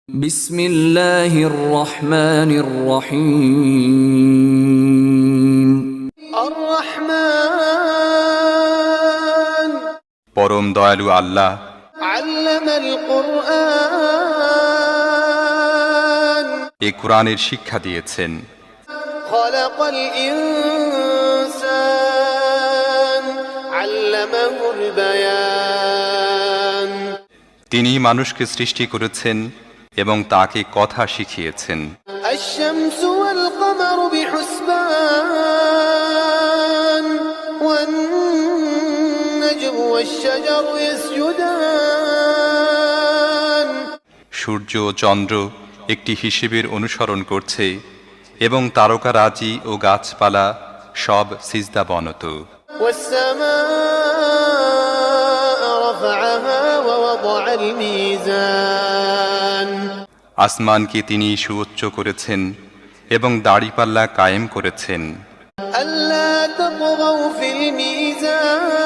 بسم الله الرحمن الرحيم الرحمن পরম দয়ালু আল্লাহ علم القرآن এ কোরআনের শিক্ষা দিয়েছেন। خلق الإنسان علمه البيان তিনি মানুষকে সৃষ্টি করেছেন এবং তাকে কথা শিখিয়েছেন। الشمس والقمر بحسبان والنجم والشجر يسجدان সূর্য ও চন্দ্র একটি হিসেবের অনুসরণ করছে এবং তারকারাজি ও গাছপালা সব সিজদাবনত। والسماء رفعها ووضع الميزان আসমানকে তিনি সুউচ্চ করেছেন এবং দাড়িপাল্লা কায়েম করেছেন। ألا تطغوا في الميزان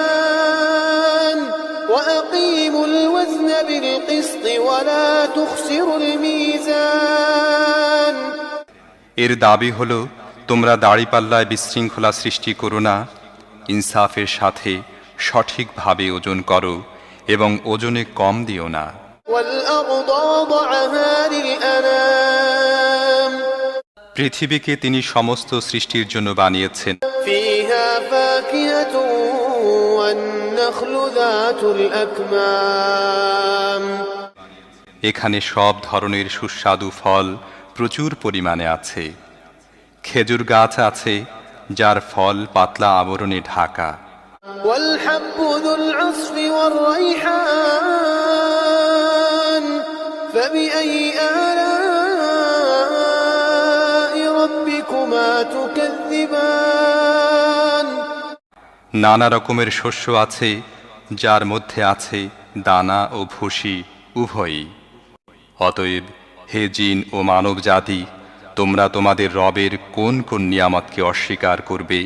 وأقيموا الوزن بالقسط ولا تخسروا الميزان এর দাবি হলো, তোমরা দাড়িপাল্লায় বিশৃঙ্খলা সৃষ্টি করো না, ইনসাফের সাথে সঠিকভাবে ওজন করো এবং ওজনে কম দিও না। والأرض وضعها للأنام পৃথিবীকে তিনি সমস্ত সৃষ্টির জন্য বানিয়েছেন। فيها فاكهة والنخل ذات الأكمام এখানে সব ধরনের সুস্বাদু ফল প্রচুর পরিমাণে আছে। খেজুর গাছ আছে যার ফল পাতলা আবরণে ঢাকা। والحب ذو العصف والريحان فبأي آلاء ربكما تكذبان নানা রকমের শস্য আছে যার মধ্যে আছে দানা ও ভুসি উভয়ই। অতএব হে জিন ও মানব জাতি, তোমরা তোমাদের রবের কোন কোন নিয়ামতকে অস্বীকার করবে?